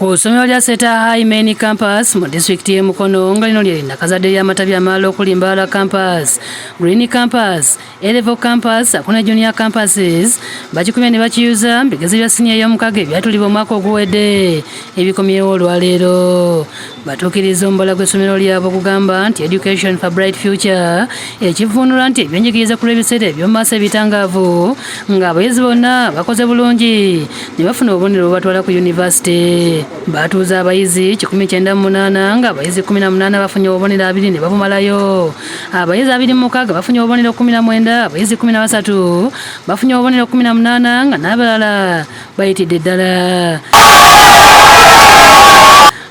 Ku ssomero lya Seta High Main Campus mu disitulikiti y'e Mukono nga lino lye nakazadde ly'amatabi amalala okuli Mbala Campus, Green Campus, A-Level Campus akuna Junior Campuses bakikumye ne bakiyuza bigezo bya siniya y'omukaaga ebyatulibwa omwaka oguwedde ebikomyewo olwaleero. Batuukiriza omubala gw'essomero lyabwe okugamba nti Education for Bright Future ekivvuunula nti ebyenjigiriza ku lw'ebiseera eby'omu maaso ebitangaavu ng'abayizi bonna bakoze bulungi ne bafuna obubonero bubatwala ku yunivasite. Batuuza abayizi 198 ng'abayizi 18 bafunye obubonero 2 ne babumalayo. Abayizi 26 bafunye obubonero 19, abayizi 13 bafunye obubonero 18 nga n'abalala bayitidde ddala.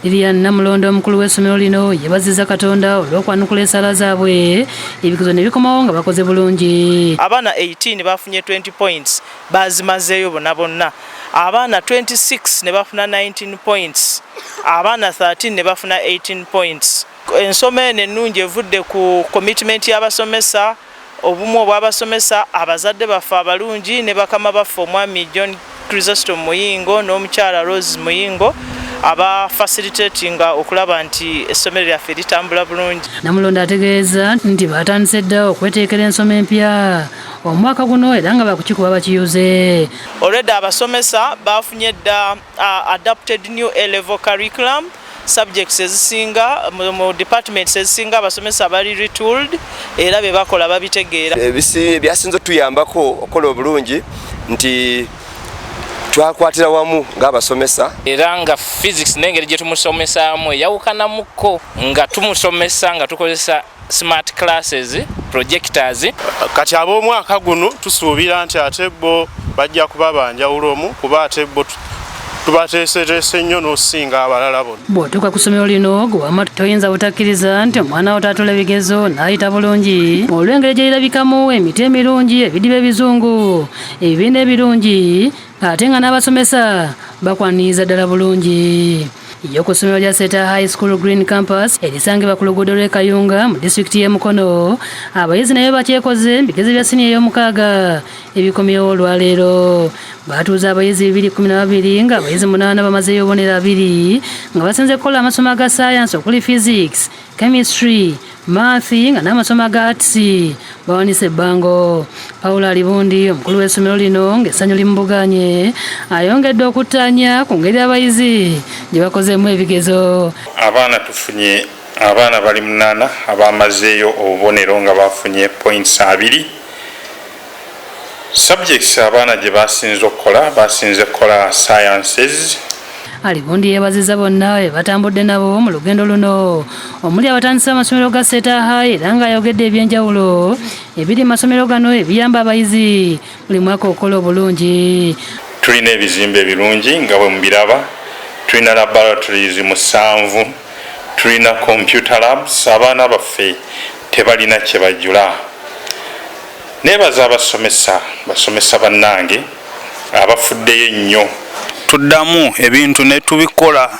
Lilian Namulondo omukulu w'essomero lino yeebazizza Katonda olw'okwanukula ensala zaabwe ebigezo ne bikomawo nga bakoze bulungi. Abaana 18 bafunye 20 points bazimazeeyo bonna. Abaana 26 ne bafuna 19 points. Abaana 13 ne bafuna 18 points. Ensoma eno ennungi evudde ku commitment y'abasomesa, obumu obw'abasomesa, abazadde baffe abalungi ne bakama baffe omwami John Chrysostom Muyingo n'omukyala Rose Muyingo aba facilitatinga okulaba nti essomero lyaffe litambula bulungi. Namulondo ategeeza nti batandise dda okweteekera ensoma empya omwaka guno era nga bakukikuba bakiyuze. Already abasomesa bafunye dda adapted new A-level curriculum subjects ezisinga mu departments ezisinga abasomesa bali retooled era be bakola babitegeera. Byasinze tuyambako okola obulungi nti twakwatira wamu ng'abasomesa era nga physics n'engeri gye tumusomesaamu eyawukanamuko nga tumusomesa nga tukozesa smart classes projectors. Kati ab'omwaka guno tusuubira nti ate bo bajja kuba banjawulomu kuba ate bo tubateeseteese nnyo n'osinga abalala bonna. Bw'otuuka ku ssomero lino gwe wamma toyinza butakkiriza nti omwana wo taatula ebigezo n'ayita bulungi olw'engeri gye lirabikamu emiti emirungi, ebidiba ebizungu, ebibiina ebirungi ate nga n'abasomesa bakwaniriza ddala bulungi. Yo ku ssomero lya Seta High School Green Campus erisangibwa ku luguudo lw'e Kayunga mu disitulikiti y'e Mukono, abayizi naye bakyekoze bigezo bya siniya ey'omukaaga ebikomyewo olwaleero. Batuuza abayizi 212 nga abayizi 8 bamazeeyo obubonero 2 nga basenze kukola amasomo aga science okuli physics, chemistry, math nga n'amasomo aga arts bawanise ebbango. Paulo Alibundi omukulu w'essomero lino ng'essanyu limubuganye ayongedde okuttaanya ku ngeri abayizi gye bakozeemu ebigezo. Abaana tufunye abaana bali 8 abamazeeyo obubonero nga bafunye points 2. Subjects abaana gye basinze okukola sciences. Alibundi yeebazizza bonna batambudde nabo mu lugendo luno omuli abatandise amasomero ga Seta High era ng'ayogedde ebyenjawulo ebiri mu masomero gano ebiyamba abayizi buli mwaka okukola obulungi. Tulina ebizimbe ebirungi nga bwe mubiraba, tulina laboratories 7, tulina computer labs. Abaana baffe tebalina kye bajjula. Neebaza basomesa bannange abafuddeyo ennyo. Tuddamu ebintu ne tubikola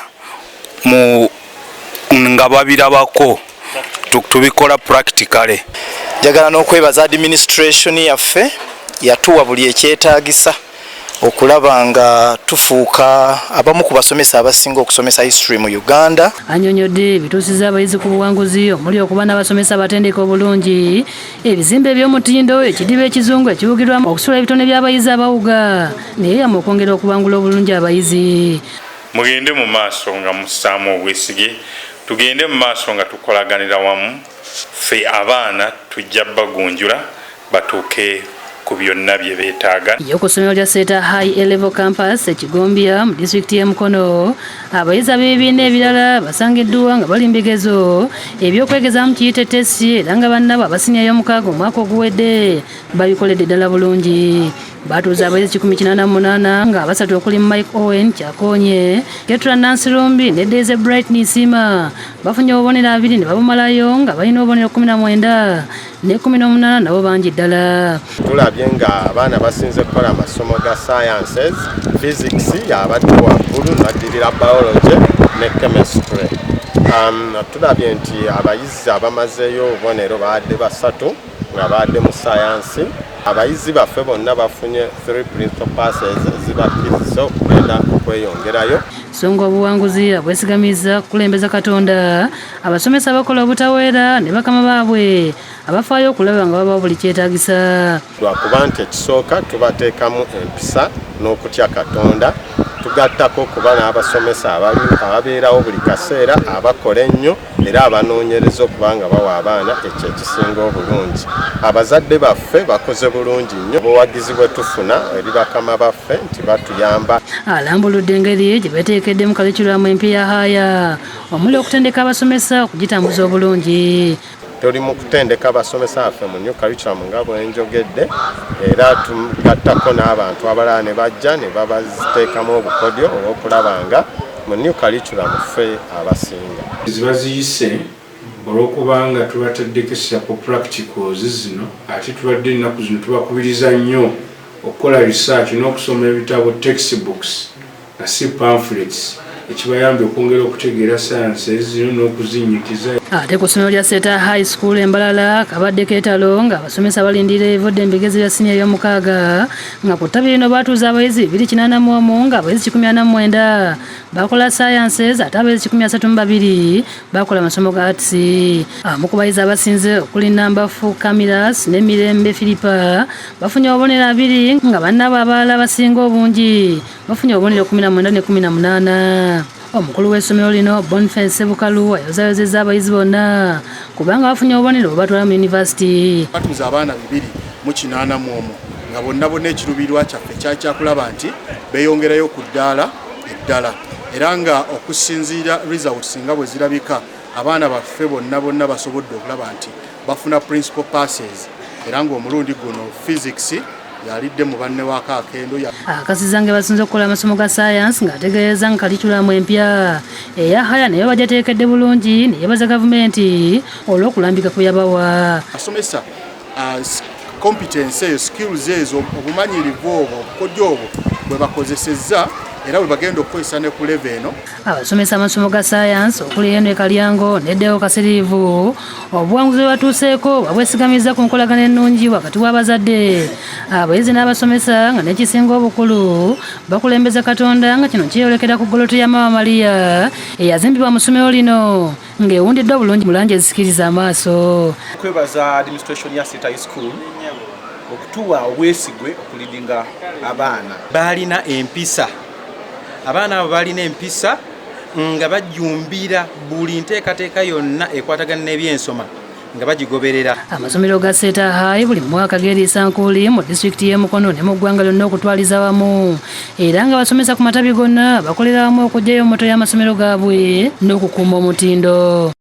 nga babirabako tubikola practically. Njagala n'okwebaza administration yaffe yatuwa buli ekyetaagisa okulaba nga tufuuka abamu ku basomesa abasinga okusomesa history mu Uganda. Annyonnyodde bituusiza abayizi ku buwanguzi omuli okuba n'abasomesa abatendeka obulungi, ebizimbe eby'omutindo, ekidiba ekizungu ekiwugirwamu, okusula ebitone by'abayizi abawuga naye yamu okwongera okubangula obulungi abayizi. Mugende mu maaso nga mussaamu obwesige, tugende mu maaso nga tukolaganira wamu, ffe abaana tujja bagunjula batuuke ku byonna bye beetaaga. Yo ku ssomero lya Seta High A-Level Campus ekigombya mu disitulikiti y'e Mukono, abayizi ab'ebibiina ebirala basangiddwa nga bali mu bigezo eby'okwegezaamu kiyite testi era nga bannabo abasiniya y'omukaaga omwaka oguwedde babikoledde ddala bulungi. Batuuza abayizi 188 nga abasatu okuli Mike Owen Kyakonye, Ketra Nancy Lumbi ne Daisy Bright Nisima bafunye obubonero 2 ne babumalayo nga balina obubonero 19 ne 18 nabo bangi ddala. Tulabye nga abaana basinze kukola amasomo ga sciences, physics yabadde waggulu, naddirira biology ne chemistry. Tulabye nti abayizi abamazeeyo obubonero baadde 3 nga baadde mu science. Abayizi baffe bonna bafunye 3 principal passes ezibakkiriza okugenda okweyongerayo. So ng'obuwanguzi abwesigamiza kukulembeza Katonda, abasomesa bakola obutaweera ne bakama baabwe abafaayo okulaba nga babawo buli kyetaagisa. Lwakuba nti ekisooka tubateekamu empisa n'okutya Katonda, tugattako kuba n'abasomesa ababeerawo buli kaseera abakola ennyo era abanoonyereza okuba nga bawa abaana ekyo ekisinga obulungi. Abazadde baffe bakoze bulungi nnyo obuwagizi bwe tufuna eri bakama baffe nti batuyamba. Alambuludde engeri gye beeteekedde mu kalikulamu empya ya Haya omuli okutendeka abasomesa okugitambuza obulungi. Tuli mu kutendeka abasomesa baffe mu new curriculum nga bwe njogedde, era tugattako n'abantu abalala ne bajja ne babaziteekamu obukodyo olw'okulaba nga mu new curriculum ffe abasinga. Ziba ziyise olw'okuba nga tubateddekesa ku practicals zino, ate tubadde ennaku zino tubakubiriza nnyo okukola research n'okusoma ebitabo textbooks na si pamphlets ekibayambye okwongera okutegeera science zino n'okuzinnyikiza. Ate ku ssomero lya Seta High School e Mbalala kabadde keetalo nga abasomesa balindira evudde embigezi bya siniya ey'omukaaga nga ku ttabi lino baatuuza abayizi 281 nga abayizi 149 bakola sciences ate abayizi 132 bakola amasomo ga arts. Abamu ku bayizi abasinze okuli Nambafu Kamiras ne Mirembe Philippa bafunye obubonero 2 nga bannaabwe abalala abasinga obungi bafunye obubonero 19 ne 18. Omukulu w'essomero lino Boniface Sebukalu ayozayozezza abayizi bonna kubanga bafunye obubonero obubatwala mu yunivasite. Batuuza abaana 280 nga bonna ekirubirwa kyaffe kyakulaba nti beeyongerayo ku ddaala eddala era nga okusinziira results nga bwe zirabika abaana baffe bonna basobodde okulaba nti bafuna principal passes era ng'omulundi guno physics yalidde mu banne wa Kakendo. Akasizange basinze okukola amasomo ga science ng'ategeeza nga kalikulamu empya eya Haya naye bajateekedde bulungi ne yeebaza gavumenti olw'okulambika kwe yabawa. Asomesa competence eyo, skills ezo, obumanyirivu obwo, obukodyo obwo bwe bakozesezza era bwe bagenda okukozesa ne ku level eno. Abasomesa amasomo ga science okuli Henry Kalyango ne Deo Kasirivu obuwanguzi batuuseeko babwesigamiza ku nkolagana ennungi wakati w'abazadde abayizi n'abasomesa nga n'ekisinga obukulu bakulembeza Katonda nga kino kyeyolekera ku ggoloto ya Maama Maria eyazimbibwa mu ssomero lino ng'ewundiddwa bulungi mu langi ezikiriza amaaso. Kwebaza administration ya Seta High School okutuwa obwesigwe okulidinga abaana balina empisa. Abaana abo balina empisa nga bajjumbira buli nteekateeka yonna ekwatagana n'ebyensoma nga bagigoberera. Amasomero ga Seta High buli mwaka geeriisa nkuuli mu disitulikiti y'e Mukono ne mu ggwanga lyonna okutwaliza wamu era nga basomesa ku matabi gonna bakolera wamu okuggyayo moto y'amasomero gaabwe n'okukuuma omutindo.